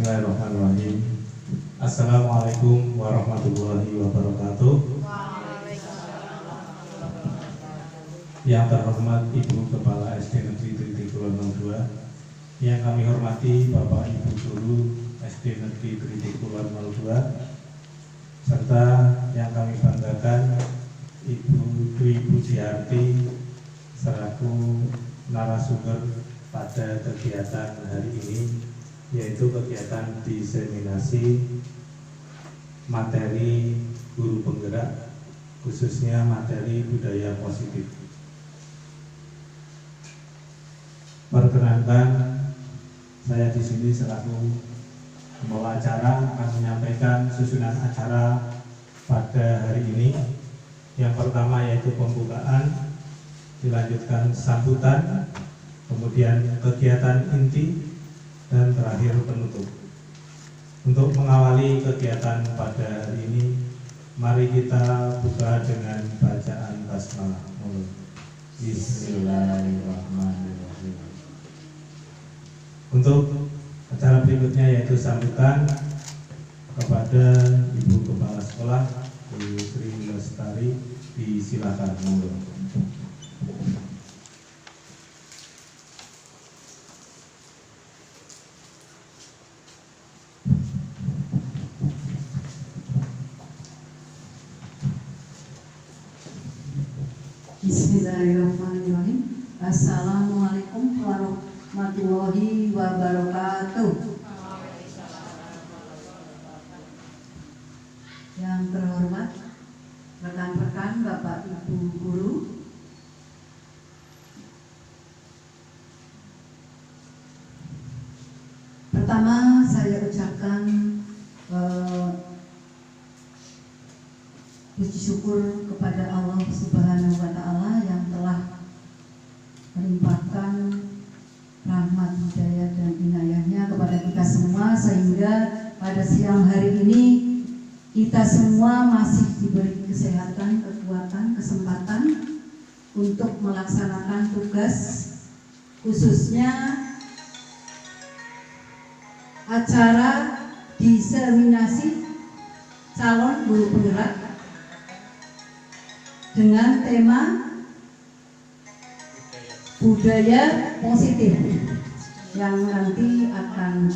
Bismillahirrahmanirrahim. Assalamualaikum warahmatullahi wabarakatuh. Yang terhormat Ibu Kepala SD Negeri Tritikul 02, yang kami hormati Bapak Ibu Guru SD Negeri Tritikul 02, serta yang kami banggakan Ibu Dwi Budiarti selaku narasumber pada kegiatan hari ini, yaitu kegiatan diseminasi materi guru penggerak, khususnya materi budaya positif. Perkenankan saya di sini selaku pembawa acara akan menyampaikan susunan acara pada hari ini. Yang pertama yaitu pembukaan, dilanjutkan sambutan, kemudian kegiatan inti, dan terakhir penutup. Untuk mengawali kegiatan pada hari ini, mari kita buka dengan bacaan basmalah. Bismillahirrahmanirrahim. Untuk acara berikutnya yaitu sambutan kepada Ibu Kepala Sekolah Bu Sri Lestari, disilakan. Bismillahirrahmanirrahim. Assalamualaikum warahmatullahi wabarakatuh. Yang terhormat rekan-rekan Bapak Ibu Guru, pertama saya ucapkan puji syukur kepada Allah Subhanahu wa Ta'ala yang telah melimpahkan rahmat, hidayah, dan inayahnya kepada kita semua, sehingga pada siang hari ini kita semua masih diberi kesehatan, kekuatan, kesempatan untuk melaksanakan tugas, khususnya acara diseminasi calon guru penggerak dengan tema budaya positif yang nanti akan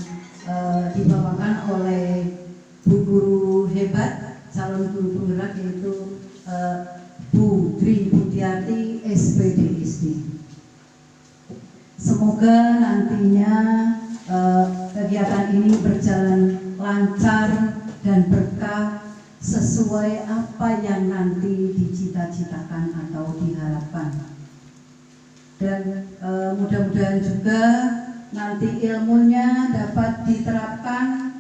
dibawakan oleh Bu Guru hebat calon guru penggerak, yaitu Bu Dwi Budiarti SPD SD. Semoga nantinya kegiatan ini berjalan lancar dan berkah sesuai apa yang nanti dicita-citakan atau diharapkan. Dan mudah-mudahan juga nanti ilmunya dapat diterapkan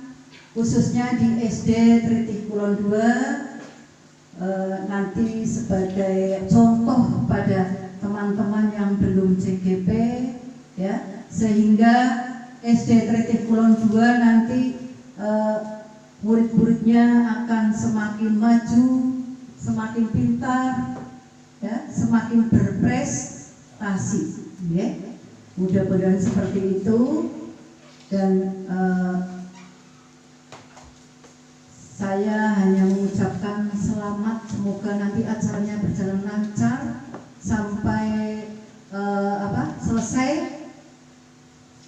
khususnya di SD Tritikul 2, nanti sebagai contoh pada teman-teman yang belum CGP, ya, sehingga SD Tritikul 2 nanti murid-muridnya akan semakin maju, semakin pintar, ya, semakin berprestasi, ya. Mudah-mudahan seperti itu. Dan saya hanya mengucapkan selamat, semoga nanti acaranya berjalan lancar sampai selesai,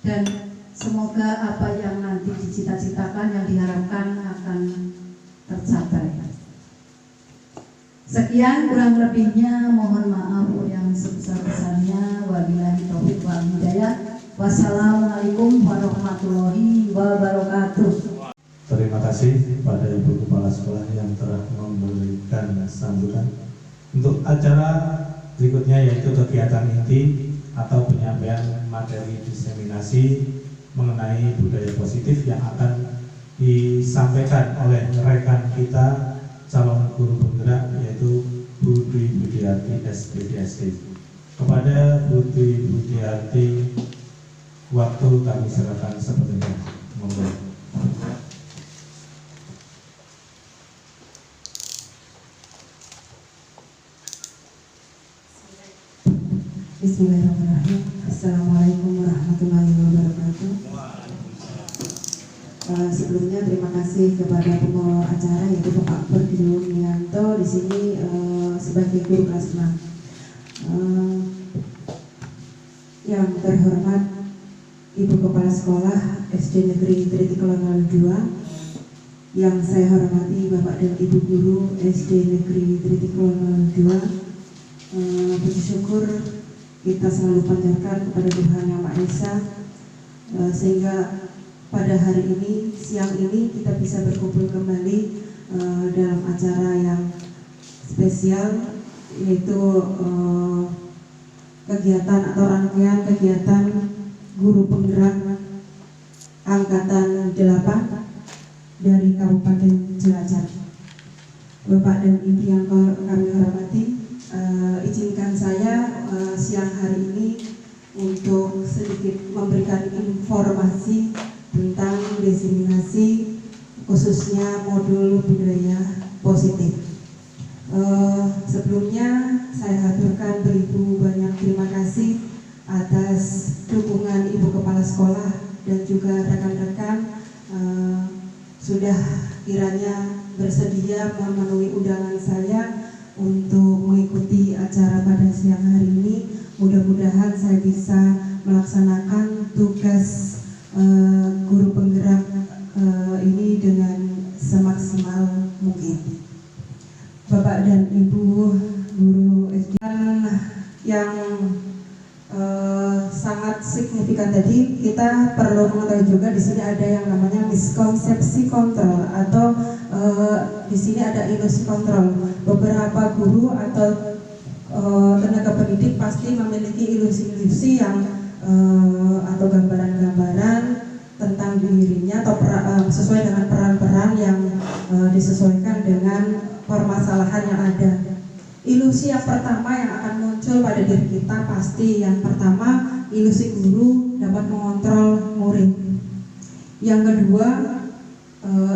dan semoga apa yang nanti dicita-citakan, yang diharapkan akan tercapai. Sekian, kurang lebihnya mohon maaf yang sebesar-besarnya. Wabillahi taufiq wal hidayah. Wassalamualaikum warahmatullahi wabarakatuh. Terima kasih pada Ibu Kepala Sekolah yang telah memberikan sambutan. Untuk acara berikutnya yaitu kegiatan inti atau penyampaian materi diseminasi mengenai budaya positif yang akan disampaikan oleh rekan kita calon guru penggerak, yaitu Bu Dwi Budiarti SPDSD. Kepada Bu Dwi Budiarti, waktu kami serahkan sepenuhnya. Monggo. Bismillahirrahmanirrahim. Assalamualaikum warahmatullahi wabarakatuh. Sebelumnya terima kasih kepada pembawa acara yaitu Bapak Perdio Mianto di sini sebagai guru kelas 6. Yang terhormat Ibu Kepala Sekolah SD Negeri Tritikolongan 2, yang saya hormati Bapak dan Ibu Guru SD Negeri Tritikolongan 2, puji syukur kita selalu panjatkan kepada Tuhan Yang Maha Esa sehingga pada hari ini, siang ini kita bisa berkumpul kembali dalam acara yang spesial, yaitu kegiatan atau rangkaian kegiatan guru penggerak angkatan 8 dari Kabupaten Cilacap. Bapak dan Ibu yang kami hormati, izinkan saya siang hari ini untuk sedikit memberikan informasi tentang diseminasi khususnya modul budaya positif. Sebelumnya saya haturkan beribu banyak terima kasih atas dukungan Ibu Kepala Sekolah dan juga rekan-rekan sudah kiranya bersedia memenuhi undangan saya untuk mengikuti acara pada siang hari ini. Mudah-mudahan saya bisa melaksanakan tugas guru penggerak ini dengan semaksimal mungkin. Bapak dan Ibu guru SD yang sangat signifikan tadi, kita perlu mengetahui juga di sini ada yang namanya miskonsepsi kontrol atau di sini ada ilusi kontrol. Beberapa guru atau tenaga pendidik pasti memiliki ilusi-ilusi yang atau gambaran-gambaran tentang dirinya atau sesuai dengan peran-peran yang disesuaikan dengan permasalahan yang ada. Ilusi yang pertama yang akan muncul pada diri kita pasti yang pertama, ilusi guru dapat mengontrol murid. Yang kedua,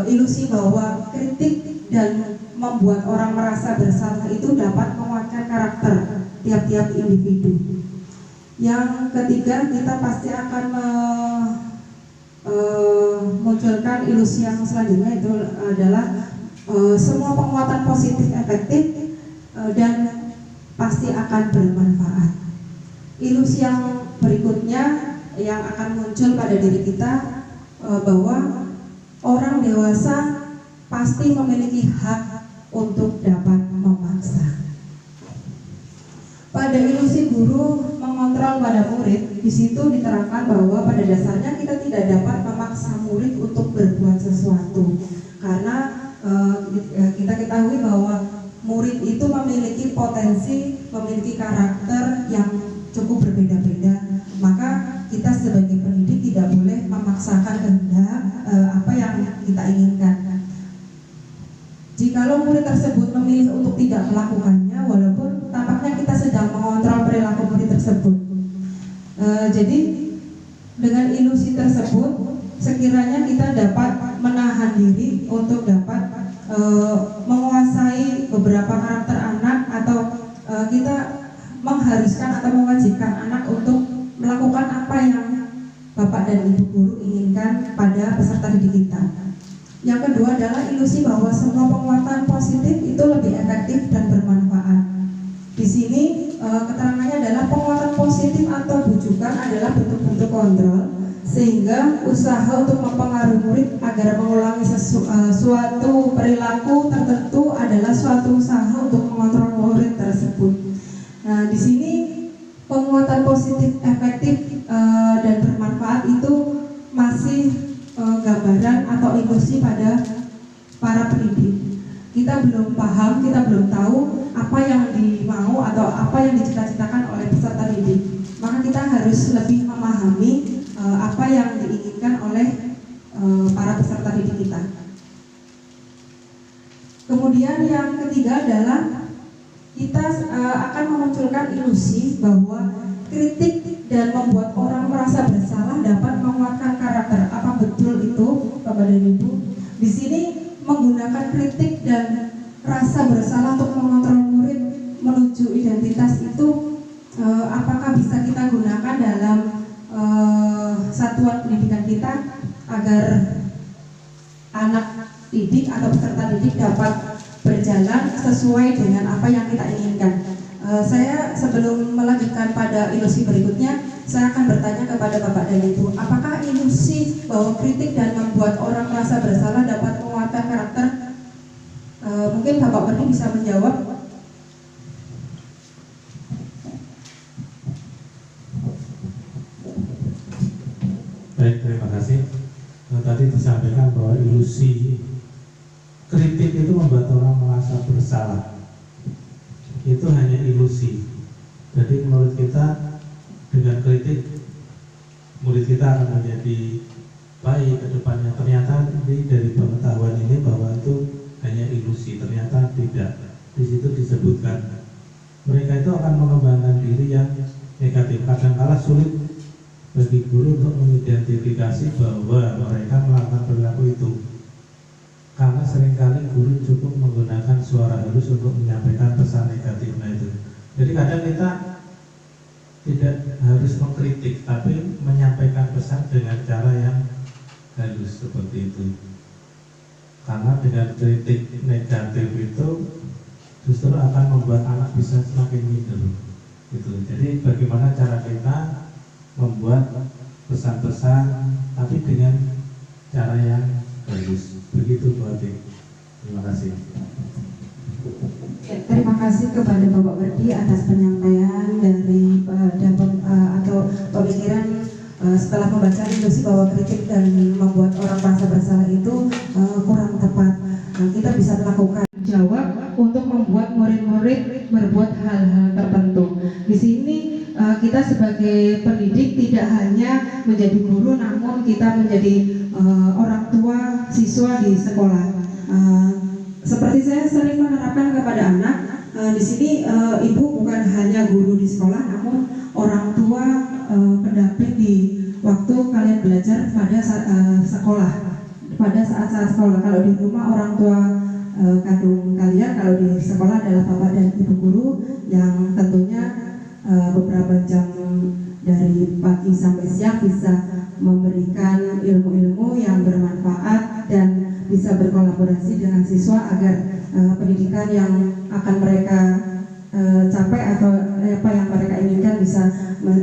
ilusi bahwa kritik dan membuat orang merasa bersalah itu dapat menguatkan karakter tiap-tiap individu. Yang ketiga, kita pasti akan munculkan ilusi yang selanjutnya, itu adalah semua penguatan positif efektif dan pasti akan bermanfaat. Ilusi yang berikutnya yang akan muncul pada diri kita bahwa orang dewasa pasti memiliki hak untuk dapat memaksa. Pada ilusi guru mengontrol pada murid, di situ diterangkan bahwa pada dasarnya kita tidak dapat memaksa murid untuk berbuat sesuatu, karena kita ketahui bahwa murid itu memiliki potensi, memiliki karakter yang cukup berbeda-beda. Maka kita sebagai pendidik tidak boleh memaksakan kehendak apa yang kita inginkan. Jikalau murid tersebut memilih untuk tidak melakukannya, walaupun tampaknya kita sedang mengontrol perilaku murid tersebut. Jadi dengan ilusi tersebut, sekiranya kita dapat menahan diri untuk dapat menguasai beberapa karakter anak, atau kita mengharuskan atau mewajibkan anak untuk melakukan apa yang Bapak dan Ibu guru inginkan pada peserta didik kita. Yang kedua adalah ilusi bahwa semua penguatan positif itu lebih efektif dan bermanfaat. Di sini keterangannya adalah penguatan positif atau bujukan adalah bentuk-bentuk kontrol, sehingga usaha untuk mempengaruhi murid agar mengulangi suatu perilaku tertentu adalah suatu usaha untuk mengontrol murid tersebut. Nah, di sini penguatan positif efektif dan bermanfaat itu masih gambaran atau ilusi pada para pendidik. Kita belum paham, kita belum tahu apa yang dimau atau apa yang dicita-citakan oleh peserta didik. Maka kita harus lebih memahami apa yang diinginkan oleh para peserta didik kita. Kemudian yang ketiga adalah kita akan memunculkan ilusi bahwa kritik dan membuat orang merasa bersalah dapat menguatkan karakter. Apa betul itu, Bapak dan Ibu? Di sini menggunakan kritik dan rasa bersalah untuk mengontrol murid menuju identitas itu, apakah bisa kita gunakan dalam satuan pendidikan kita agar atau peserta didik dapat berjalan sesuai dengan apa yang kita inginkan. Saya sebelum melanjutkan pada ilusi berikutnya, saya akan bertanya kepada Bapak dan Ibu, apakah ilusi bahwa kritik dan membuat orang merasa bersalah dapat menguatkan karakter? Mungkin Bapak Berdi bisa menjawab. Baik, terima kasih. Tadi disampaikan bahwa ilusi kritik itu membuat orang merasa bersalah. Itu hanya ilusi. Jadi menurut kita dengan kritik murid kita akan menjadi baik ke depannya. Ternyata dari pengetahuan ini bahwa itu hanya ilusi, ternyata tidak. Di situ disebutkan mereka itu akan mengembangkan diri yang negatif. Kadang-kala sulit bagi guru untuk mengidentifikasi bahwa mereka melakukan perilaku itu, karena seringkali guru cukup menggunakan suara halus untuk menyampaikan pesan negatifnya itu. Jadi kadang kita tidak harus mengkritik, tapi menyampaikan pesan dengan cara yang halus seperti itu. Karena dengan kritik negatif itu justru akan membuat anak bisa semakin minder. Gitu. Jadi bagaimana cara kita membuat pesan-pesan tapi dengan cara yang halus. Begitu Bu Atik. Terima kasih. Terima kasih kepada Bapak Berdi atas penyampaian dari atau pemikiran setelah membaca ilusi bahwa kritik dan membuat orang merasa bersalah itu kurang tepat. Kita bisa melakukan jawab untuk membuat murid-murid berbuat hal-hal tertentu. Di sini kita sebagai pendidik tidak hanya menjadi guru, namun kita menjadi orang tua siswa di sekolah. Seperti saya sering menerapkan kepada anak, di sini ibu bukan hanya guru di sekolah, namun orang tua pendamping di waktu kalian belajar pada sekolah, pada saat-saat sekolah. Kalau di rumah orang tua kandung kalian, kalau di sekolah adalah bapak dan ibu guru yang tentunya beberapa jam dari pagi sampai siang bisa memberikan ilmu-ilmu yang bermanfaat dan bisa berkolaborasi dengan siswa agar pendidikan yang akan mereka capai atau apa yang mereka inginkan bisa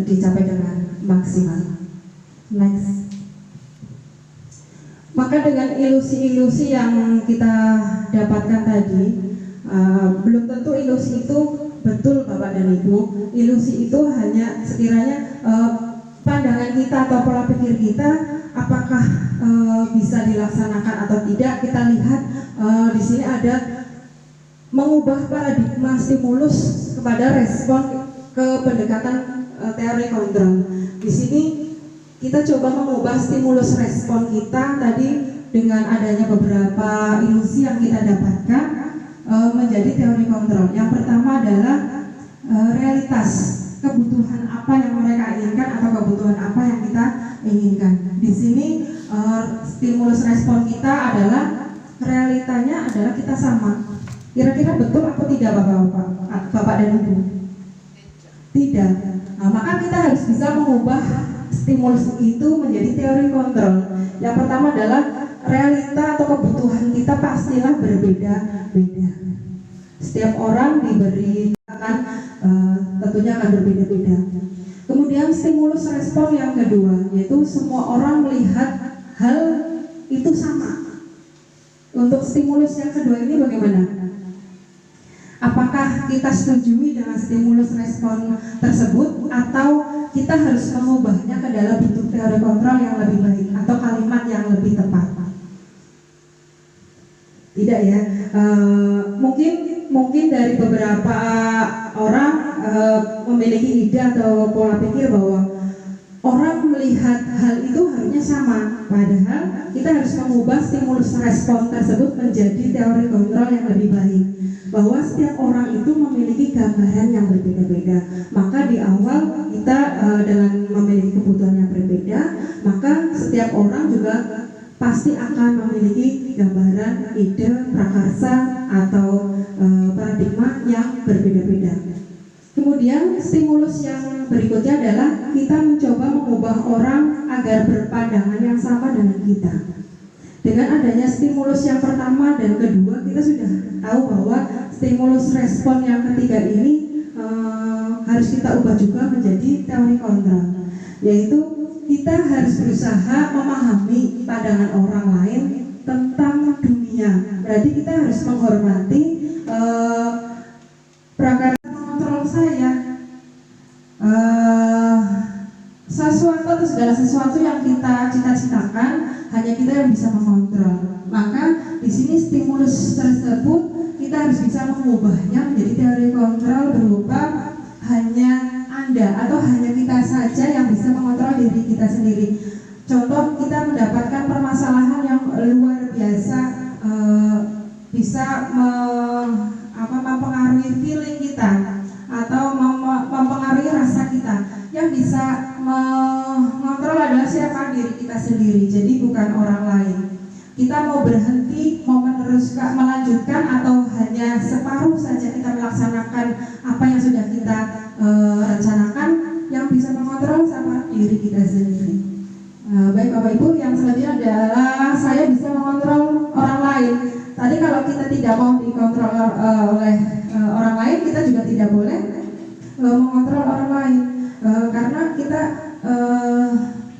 dicapai dengan maksimal. Next. Maka dengan ilusi-ilusi yang kita dapatkan tadi, belum tentu ilusi itu betul Bapak dan Ibu. Ilusi itu hanya sekiranya pandangan kita atau pola pikir kita apakah bisa dilaksanakan atau tidak. Kita lihat di sini ada mengubah paradigma stimulus kepada respon ke pendekatan teori kontrol. Di sini kita coba mengubah stimulus respon kita tadi dengan adanya beberapa ilusi yang kita dapatkan menjadi teori kontrol. Yang pertama adalah realitas, kebutuhan apa yang mereka inginkan atau kebutuhan apa yang kita inginkan. Di sini stimulus respon kita adalah realitanya adalah kita sama. Kira-kira betul atau tidak Bapak dan Ibu? Tidak. Nah, maka kita harus bisa mengubah stimulus itu menjadi teori kontrol. Yang pertama adalah realita atau kebutuhan kita pastilah berbeda-beda. Setiap orang diberi tentunya akan berbeda-beda. Kemudian stimulus respon yang kedua, yaitu semua orang melihat hal itu sama. Untuk stimulus yang kedua ini bagaimana? Apakah kita setujui dengan stimulus respon tersebut atau kita harus mengubahnya ke dalam bentuk teori kontrol yang lebih baik atau kalimat yang lebih tepat? Tidak ya. Mungkin dari beberapa orang memiliki ide atau pola pikir bahwa orang melihat hal itu harusnya sama, padahal kita harus mengubah stimulus respon tersebut menjadi teori kontrol yang lebih baik, bahwa setiap orang itu memiliki gambaran yang berbeda-beda. Maka di awal kita dengan memiliki kebutuhan yang berbeda, maka setiap orang juga pasti akan memiliki gambaran, ide, prakarsa atau paradigma yang berbeda-beda. Kemudian stimulus yang berikutnya adalah kita mencoba mengubah orang agar berpandangan yang sama dengan kita. Dengan adanya stimulus yang pertama dan kedua, kita sudah tahu bahwa stimulus respon yang ketiga ini harus kita ubah juga menjadi teori kontrol, yaitu kita harus berusaha memahami pandangan orang lain tentang dunia. Berarti kita harus menghormati prakara kontrol saya, sesuatu atau segala sesuatu yang kita cita-citakan hanya kita yang bisa mengontrol. Maka di sini stimulus tersebut kita harus bisa mengubahnya menjadi teori kontrol berupa hanya Anda atau hanya kita saja yang bisa mengontrol diri kita sendiri. Contoh, kita mendapatkan permasalahan yang luar biasa, bisa mempengaruhi feeling kita atau mempengaruhi rasa kita. Yang bisa mengontrol adalah siapa? Diri kita sendiri, jadi bukan orang lain. Kita mau berhenti, mau meneruskan, melanjutkan, atau hanya separuh saja kita melaksanakan apa yang sudah kita rencanakan, yang bisa mengontrol sama diri kita sendiri. Baik Bapak Ibu, yang selanjutnya adalah saya bisa mengontrol orang lain. Tadi kalau kita tidak mau dikontrol oleh orang lain, kita juga tidak boleh mengontrol orang lain, karena kita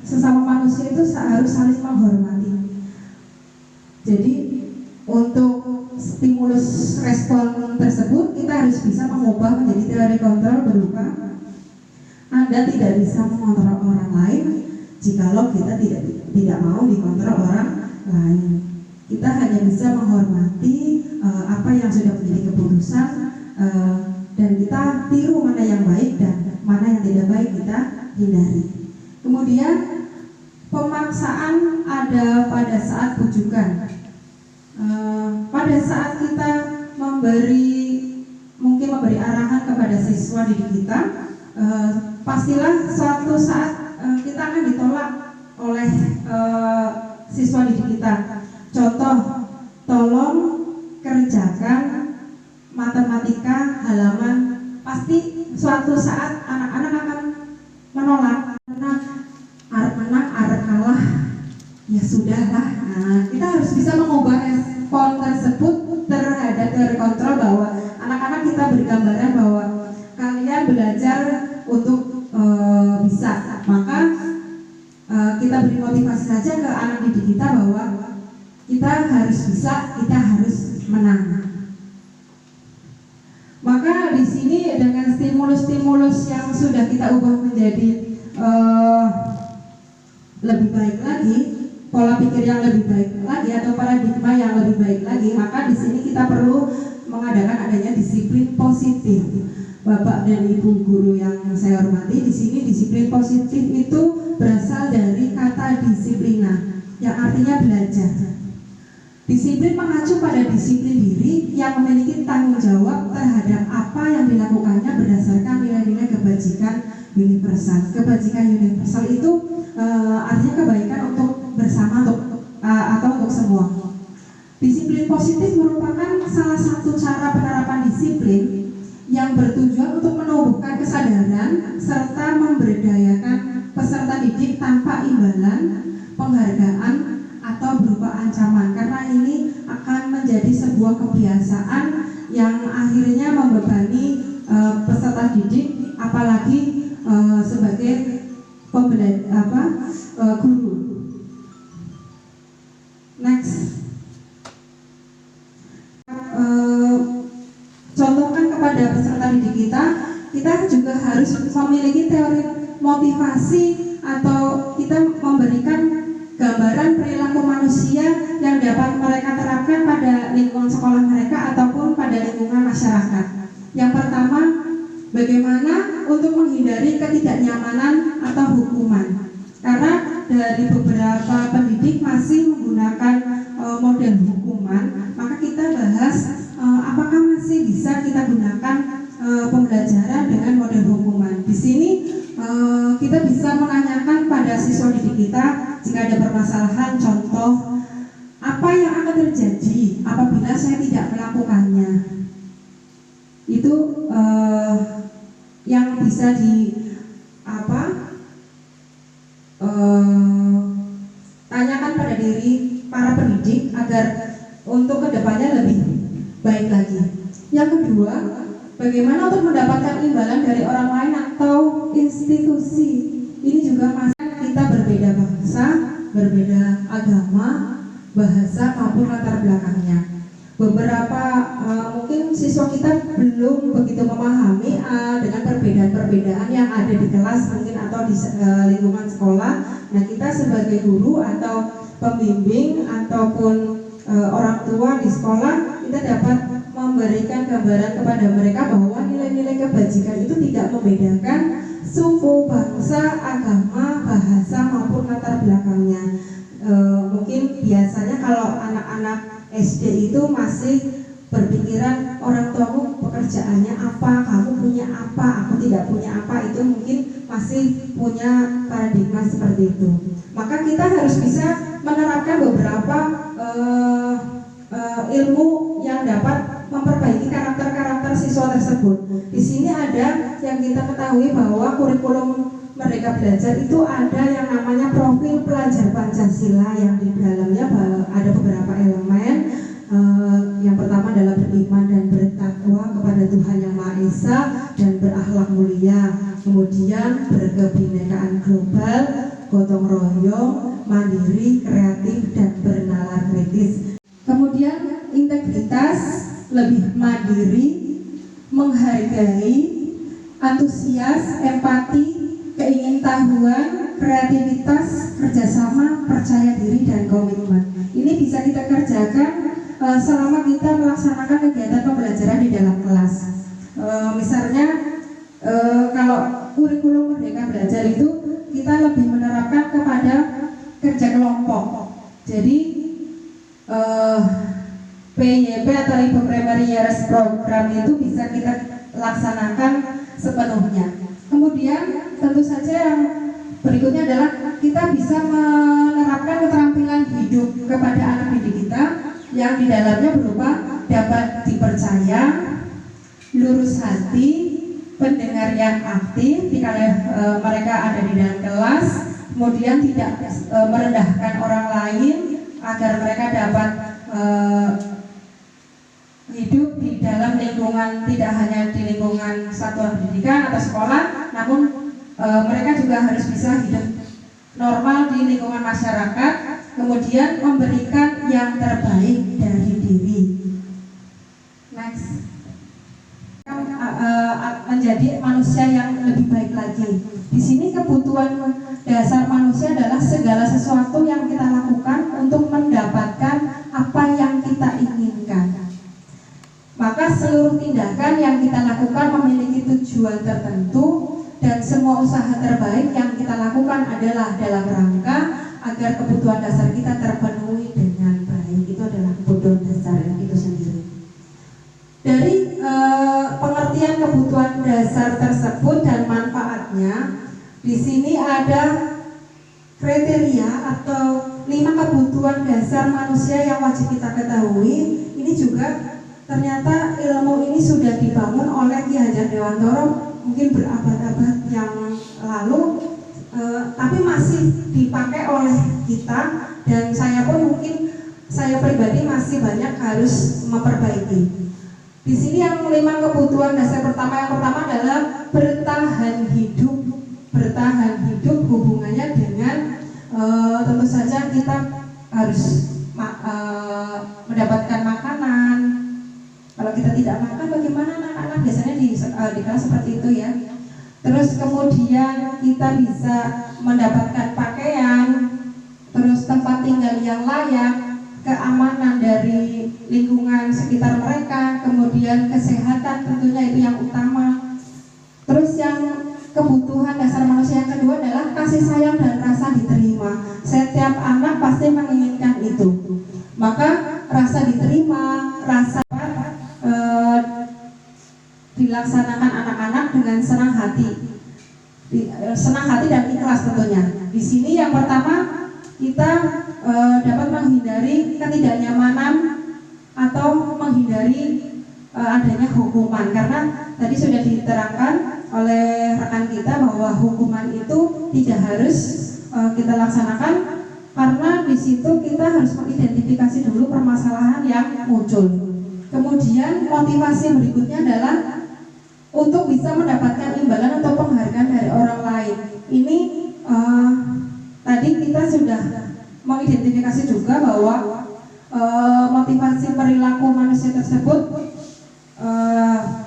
sesama manusia itu harus saling menghormati. Jadi untuk stimulus respon tersebut kita harus bisa mengubah menjadi teori kontrol berupa Anda tidak bisa mengontrol orang lain jikalau kita tidak mau dikontrol orang lain. Kita hanya bisa menghormati apa yang sudah menjadi keputusan, dan kita tiru mana yang baik dan mana yang tidak baik kita hindari. Kemudian pemaksaan ada pada saat bujukan. Pada saat kita mungkin memberi arahan kepada siswa didik kita, pastilah suatu saat kita akan ditolak oleh siswa didik kita. Contoh, tolong kerjakan matematika halaman, pasti suatu saat anak-anak akan menolak karena arep menang, arep kalah, ya sudahlah. Nah, kita harus bisa mengubah respon tersebut terhadap teori kontrol, bahwa anak-anak kita bergambaran bahwa kalian belajar untuk bisa, maka kita beri motivasi saja ke anak didik kita bahwa kita harus bisa, kita harus menang. Maka di sini dengan stimulus-stimulus yang sudah kita ubah menjadi lebih baik lagi, pola pikir yang lebih baik lagi atau paradigma yang lebih baik lagi, maka di sini kita perlu mengadakan adanya disiplin positif. Bapak dan Ibu guru yang saya hormati, di sini disiplin positif itu berasal dari kata disiplina yang artinya belajar. Disiplin mengacu pada disiplin diri yang memiliki tanggung jawab terhadap apa yang dilakukannya berdasarkan nilai-nilai kebajikan universal. Kebajikan universal itu artinya kebaikan untuk bersama, atau untuk semua. Disiplin positif merupakan salah satu cara penerapan disiplin yang bertujuan untuk menumbuhkan kesadaran serta memberdayakan peserta didik tanpa imbalan, penghargaan, atau berupa ancaman, karena ini akan menjadi sebuah kebiasaan yang akhirnya membebani peserta didik, apalagi sebagai guru. Next, contohkan kepada peserta didik kita juga harus memiliki teori motivasi, atau kita memberikan gambaran perilaku manusia yang dapat mereka terapkan pada lingkungan sekolah mereka ataupun pada lingkungan masyarakat. Yang pertama, bagaimana untuk menghindari ketidaknyamanan atau hukuman. Karena dari beberapa pendidik masih menggunakan model hukuman, maka kita bahas apakah masih bisa kita gunakan pembelajaran dengan model hukuman. Di sini kita bisa menanyakan pada siswa didik kita jika ada permasalahan, contoh, apa yang akan terjadi apabila saya tidak melakukannya. Itu yang bisa tanyakan pada diri para para pendidik agar untuk kedepannya lebih baik lagi. Yang kedua, bagaimana untuk mendapatkan imbalan dari orang lain atau institusi. Ini juga masih kita berbeda bangsa, berbeda agama, bahasa maupun latar belakangnya. Beberapa mungkin siswa kita belum begitu memahami dengan perbedaan-perbedaan yang ada di kelas mungkin atau di lingkungan sekolah. Nah, kita sebagai guru atau pembimbing ataupun orang tua di sekolah, kita dapat memberikan gambaran kepada mereka bahwa nilai-nilai kebajikan itu tidak membedakan suku, bangsa, agama, bahasa maupun latar belakangnya. Mungkin biasanya kalau anak-anak SD itu masih berpikiran orang tuamu pekerjaannya apa, kamu punya apa, aku tidak punya apa, itu mungkin masih punya paradigma seperti itu. Maka kita harus bisa menerapkan beberapa ilmu yang dapat memperbaiki karakter-karakter siswa tersebut. Di sini ada yang kita ketahui bahwa kurikulum Merdeka Belajar itu ada yang namanya profil pelajar Pancasila, yang di dalamnya ada beberapa elemen. Yang pertama adalah beriman dan bertakwa kepada Tuhan Yang Maha Esa dan berakhlak mulia. Kemudian berkebinekaan global, gotong royong, mandiri, kreatif, dan bernalar kritis. Kemudian integritas, lebih mandiri, menghargai, antusias, empati, keingintahuan, kreativitas, kerjasama, percaya diri, dan komitmen. Ini bisa kita kerjakan selama kita melaksanakan kegiatan pembelajaran di dalam kelas. Misalnya kalau kurikulum Merdeka Belajar itu kita lebih menerapkan kepada kerja kelompok. Jadi PYP atau Ibu Primary Years Program itu bisa kita laksanakan sepenuhnya. Kemudian tentu saja yang berikutnya adalah kita bisa menerapkan keterampilan hidup kepada anak didik kita yang di dalamnya berupa dapat dipercaya, lurus hati, pendengar yang aktif jika mereka ada di dalam kelas, kemudian tidak merendahkan orang lain agar mereka dapat hidup di dalam lingkungan, tidak hanya di lingkungan satuan pendidikan atau sekolah, namun mereka juga harus bisa hidup normal di lingkungan masyarakat, kemudian memberikan yang terbaik dari diri. Next, menjadi manusia yang lebih baik lagi. Di sini kebutuhan dasar manusia adalah segala sesuatu yang kita lakukan untuk mendapatkan apa yang kita inginkan. Maka seluruh tindakan yang kita lakukan memiliki tujuan tertentu, dan semua usaha terbaik yang kita lakukan adalah dalam rangka agar kebutuhan dasar kita terpenuhi dengan baik. Itu adalah kebutuhan dasar yang itu sendiri. Dari pengertian kebutuhan dasar tersebut dan manfaatnya, di sini ada kriteria atau 5 kebutuhan dasar manusia yang wajib kita ketahui. Ini juga ternyata ilmu ini sudah dibangun oleh Ki Hajar Dewantoro mungkin berabad-abad yang lalu, tapi masih dipakai oleh kita, dan saya pun mungkin saya pribadi masih banyak harus memperbaiki. Di sini yang 5 kebutuhan dasar yang pertama adalah bertahan hidup. Bertahan hidup hubungannya dengan tentu saja kita harus mendapatkan makanan. Kalau kita tidak makan, bagaimana anak-anak biasanya di kelas seperti itu ya. Terus kemudian kita bisa mendapatkan pakaian, terus tempat tinggal yang layak, keamanan dari lingkungan sekitar mereka, kemudian kesehatan tentunya itu yang utama. Terus yang kebutuhan dasar manusia yang kedua adalah kasih sayang dan rasa diterima. Setiap anak pasti menginginkan itu. Maka rasa diterima, rasa dilaksanakan anak-anak dengan senang hati dan ikhlas tentunya. Di sini yang pertama kita dapat menghindari ketidaknyamanan atau menghindari adanya hukuman, karena tadi sudah diterangkan oleh rekan kita bahwa hukuman itu tidak harus kita laksanakan, karena di situ kita harus mengidentifikasi mengidentifikasi dulu permasalahan yang muncul. Kemudian motivasi berikutnya adalah untuk bisa mendapatkan imbalan atau penghargaan dari orang lain. Ini tadi kita sudah mengidentifikasi juga bahwa motivasi perilaku manusia tersebut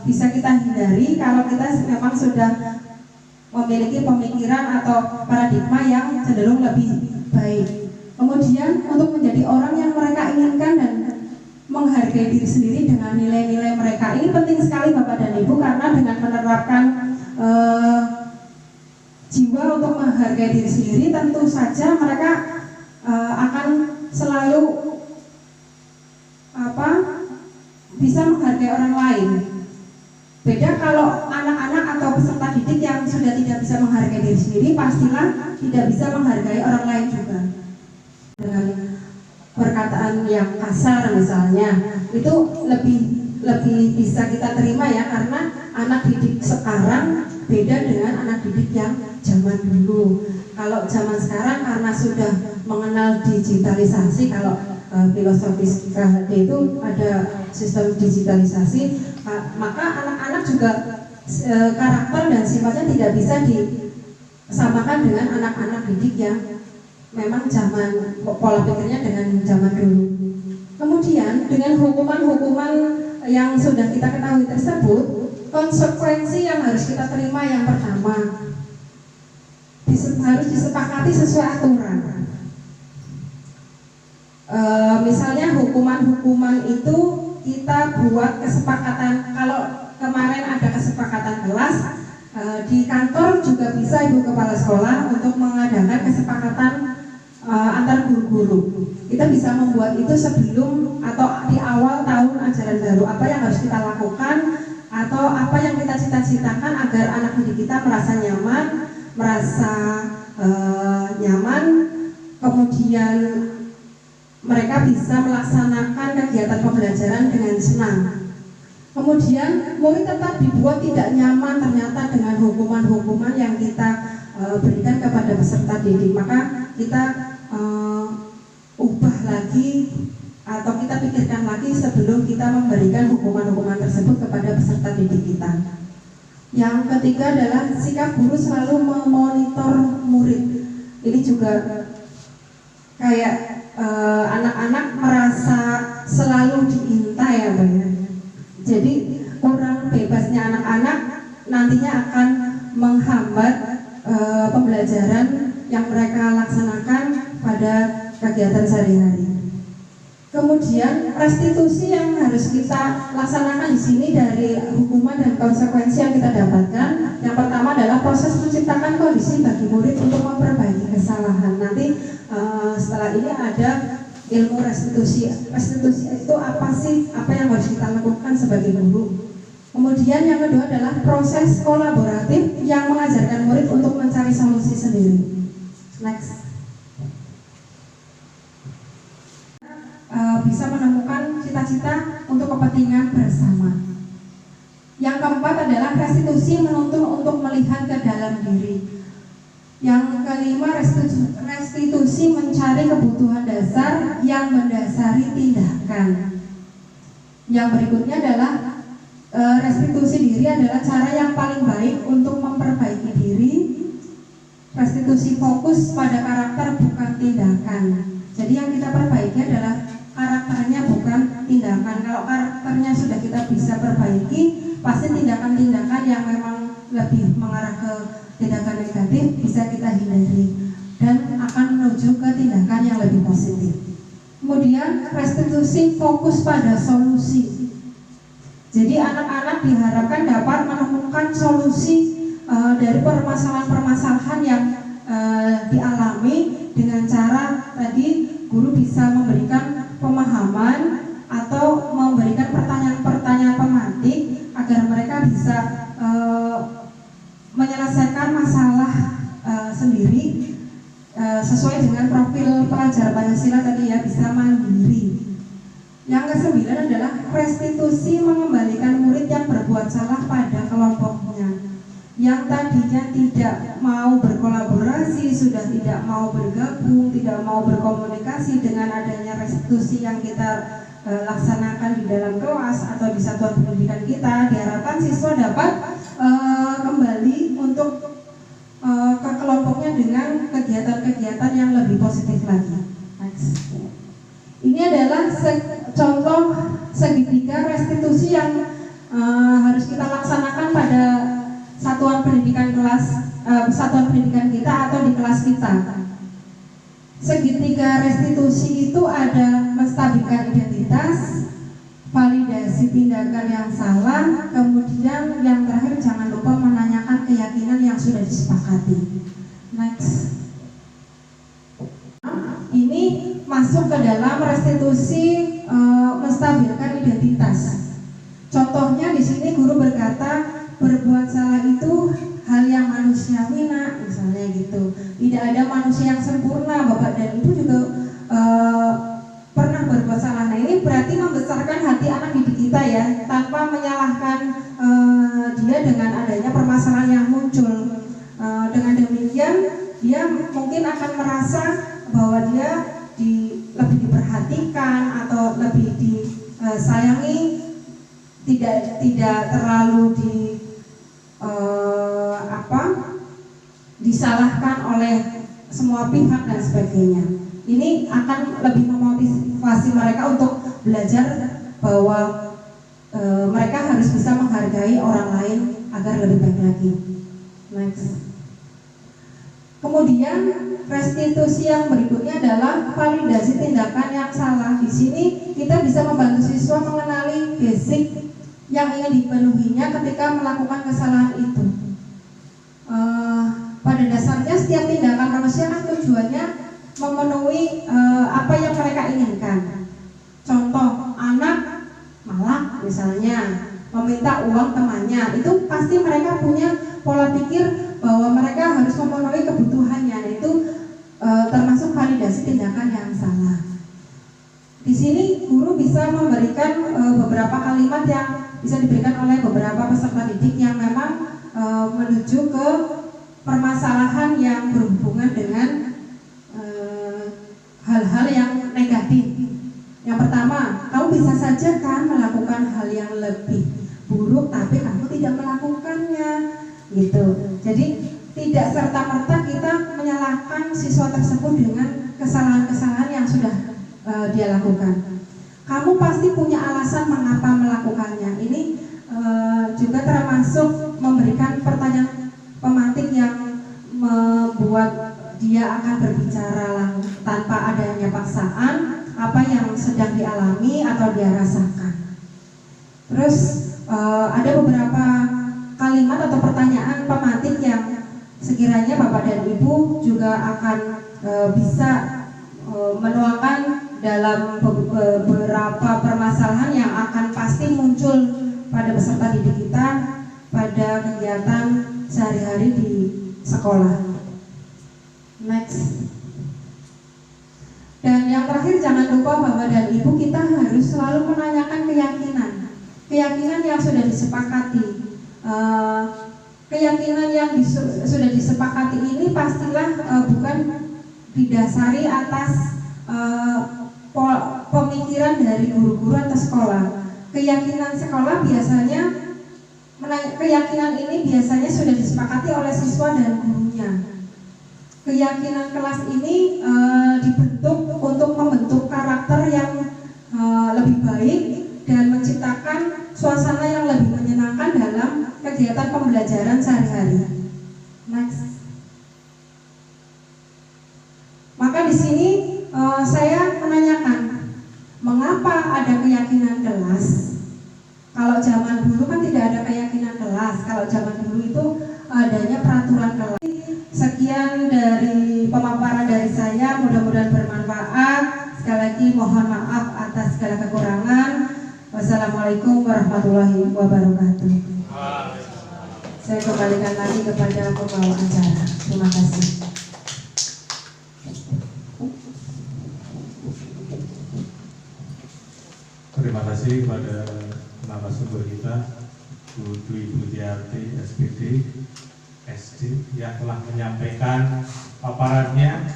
bisa kita hindari kalau kita memang sudah memiliki pemikiran atau paradigma yang cenderung lebih baik. Kemudian untuk menjadi orang yang mereka inginkan dan menghargai diri sendiri dengan nilai-nilai mereka, ini penting sekali Bapak dan Ibu, karena dengan menerapkan jiwa untuk menghargai diri sendiri, tentu saja mereka akan selalu bisa menghargai orang lain. Beda kalau anak-anak atau peserta didik yang sudah tidak bisa menghargai diri sendiri, pastilah tidak bisa menghargai orang lain juga. Dengan perkataan yang kasar misalnya, itu lebih bisa kita terima ya, karena anak didik sekarang beda dengan anak didik yang zaman dulu. Kalau zaman sekarang karena sudah mengenal digitalisasi, kalau filosofis KHD itu ada sistem digitalisasi, maka anak-anak juga karakter dan sifatnya tidak bisa disamakan dengan anak-anak didik yang memang zaman pola pikirnya dengan zaman dulu. Kemudian dengan hukuman-hukuman yang sudah kita ketahui tersebut, konsekuensi yang harus kita terima yang pertama harus disepakati sesuai aturan. Misalnya hukuman-hukuman itu kita buat kesepakatan. Kalau kemarin ada kesepakatan kelas, di kantor juga bisa Ibu Kepala Sekolah untuk mengadakan kesepakatan antar guru-guru. Kita bisa membuat itu sebelum atau di awal tahun ajaran baru, apa yang harus kita lakukan atau apa yang kita cita-citakan agar anak didik kita merasa nyaman, kemudian mereka bisa melaksanakan kegiatan pembelajaran dengan senang. Kemudian murid tetap dibuat tidak nyaman ternyata dengan hukuman-hukuman yang kita berikan kepada peserta didik, maka kita ubah lagi atau kita pikirkan lagi sebelum kita memberikan hukuman-hukuman tersebut kepada peserta didik kita. Yang ketiga adalah sikap guru selalu memonitor murid. Ini juga kayak anak-anak merasa selalu diintai ya Mbak ya. Jadi kurang bebasnya anak-anak nantinya akan menghambat pembelajaran yang mereka laksanakan pada kegiatan sehari-hari. Kemudian restitusi yang harus kita laksanakan di sini dari hukuman dan konsekuensi yang kita dapatkan. Yang pertama adalah proses menciptakan kondisi bagi murid untuk memperbaiki kesalahan. Nanti setelah ini ada ilmu restitusi. Restitusi itu apa sih? Apa yang harus kita lakukan sebagai guru? Kemudian yang kedua adalah proses kolaboratif yang mengajarkan murid untuk mencari solusi sendiri. Next. Bisa menemukan cita-cita untuk kepentingan bersama. Yang keempat adalah restitusi menuntun untuk melihat ke dalam diri. Yang kelima, restitusi mencari kebutuhan dasar yang mendasari tindakan. Yang berikutnya adalah restitusi diri adalah cara yang paling baik untuk memperbaiki diri. Restitusi fokus pada karakter bukan tindakan. Jadi yang kita perbaiki adalah karakternya bukan tindakan. Kalau karakternya sudah kita bisa perbaiki, pasti tindakan-tindakan yang memang lebih mengarah ke tindakan negatif bisa kita hindari dan akan menuju ke tindakan yang lebih positif. Kemudian restitusi fokus pada solusi. Jadi anak-anak diharapkan dapat menemukan solusi dari permasalahan-permasalahan yang dialami dengan cara tadi guru bisa memberikan pemahaman atau memberikan pertanyaan-pertanyaan pemantik agar mereka bisa menyelesaikan masalah sendiri sesuai dengan profil pelajar Pancasila tadi ya, bisa mandiri. Yang kesembilan adalah restitusi mengembalikan murid yang berbuat salah pada kelompoknya, yang tadinya tidak mau berkolaborasi, sudah tidak tidak mau bergabung, tidak mau berkomunikasi dengan adanya restitusi yang kita laksanakan di dalam kelas atau di satuan pendidikan kita, diharapkan siswa dapat kembali untuk ke kelompoknya dengan kegiatan-kegiatan yang lebih positif lagi. Next. Ini adalah contoh segitiga restitusi yang harus kita laksanakan pada satuan pendidikan kita atau di kelas kita. Segitiga restitusi itu ada menstabilkan identitas, validasi tindakan yang salah, kemudian yang terakhir jangan lupa menanyakan keyakinan yang sudah disepakati. Next. Ini masuk ke dalam restitusi menstabilkan identitas. Contohnya di sini guru berkata berbuat salah itu hal yang manusiawi nak, misalnya gitu. Tidak ada manusia yang sempurna, Bapak dan Ibu juga pernah berbuat salah. Nah ini berarti membesarkan hati anak didik kita ya, tanpa menyalahkan dia dengan adanya permasalahan yang muncul. Dengan demikian dia mungkin akan merasa bahwa dia lebih diperhatikan atau lebih disayangi, tidak terlalu disalahkan oleh semua pihak dan sebagainya. Ini akan lebih memotivasi mereka untuk belajar bahwa mereka harus bisa menghargai orang lain agar lebih baik lagi. Next. Kemudian restitusi yang berikutnya adalah validasi tindakan yang salah. Di sini kita bisa membantu siswa mengenali basic yang ingin dipenuhinya ketika melakukan kesalahan itu. Pada dasarnya setiap tindakan manusia kan tujuannya memenuhi apa yang mereka inginkan. Contoh, anak malak misalnya meminta uang temannya, itu pasti mereka punya pola pikir bahwa mereka harus memenuhi kebutuhannya. Itu termasuk validasi tindakan yang salah. Di sini guru bisa memberikan beberapa kalimat yang bisa diberikan oleh beberapa peserta didik yang memang menuju ke permasalahan yang berhubungan dengan hal-hal yang negatif. Yang pertama, kamu bisa saja kan melakukan hal yang lebih buruk tapi kamu tidak melakukannya, gitu. Jadi tidak serta-merta kita menyalahkan siswa tersebut dengan kesalahan-kesalahan yang sudah dia lakukan. Kamu pasti punya alasan mengapa melakukannya. Ini juga termasuk memberikan pertanyaan pemantik yang membuat dia akan berbicara tanpa adanya paksaan apa yang sedang dialami atau dia rasakan. Terus ada beberapa kalimat atau pertanyaan pemantik yang sekiranya Bapak dan Ibu juga akan bisa menuangkan dalam beberapa permasalahan yang akan pasti muncul pada peserta didik kita pada kegiatan sehari-hari di sekolah. Next. Dan yang terakhir, jangan lupa Bapak dan Ibu, kita harus selalu menanyakan keyakinan yang sudah disepakati. Keyakinan yang sudah disepakati ini pastilah bukan didasari atas pemikiran dari guru-guru atau sekolah. Keyakinan sekolah biasanya, keyakinan ini biasanya sudah disepakati oleh siswa dan gurunya. Keyakinan kelas ini dibentuk untuk membentuk karakter yang lebih baik dan menciptakan suasana yang lebih menyenangkan dalam kegiatan pembelajaran sehari-hari. Next. Maka di sini saya menanyakan, mengapa ada keyakinan kelas? Kalau zaman dulu kan tidak ada keyakinan kelas. Kalau zaman dulu itu adanya peraturan kelas. Sekian dari pemaparan dari saya, mudah-mudahan bermanfaat. Sekali lagi mohon maaf atas segala kekurangan. Wassalamualaikum warahmatullahi wabarakatuh. Saya kembalikan lagi kepada pembawa acara. Terima kasih. Terima kasih kepada narasumber kita, Bu Dwi Budiarti, SPD, SD, yang yang telah menyampaikan paparannya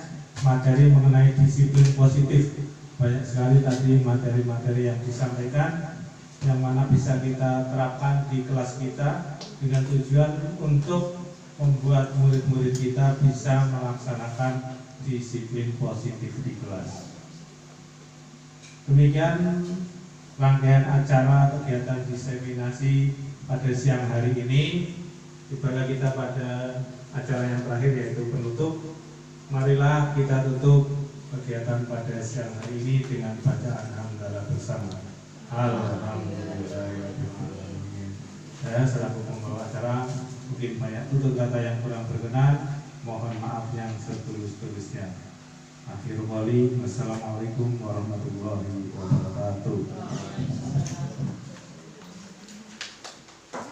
materi mengenai disiplin positif. Banyak sekali tadi materi-materi yang disampaikan yang mana bisa kita terapkan di kelas kita dengan tujuan untuk membuat murid-murid kita bisa melaksanakan disiplin positif di kelas. Demikian rangkaian acara kegiatan diseminasi pada siang hari ini. Tibalah kita pada acara yang terakhir, yaitu penutup. Marilah kita tutup kegiatan pada siang hari ini dengan bacaan hamdalah bersama. Alhamdulillahirrahmanirrahim. Saya selaku pembawa acara mungkin banyak tutur kata yang kurang berkenan, mohon maaf yang setulus-tulusnya. Akhirul wali, wassalamualaikum warahmatullahi wabarakatuh.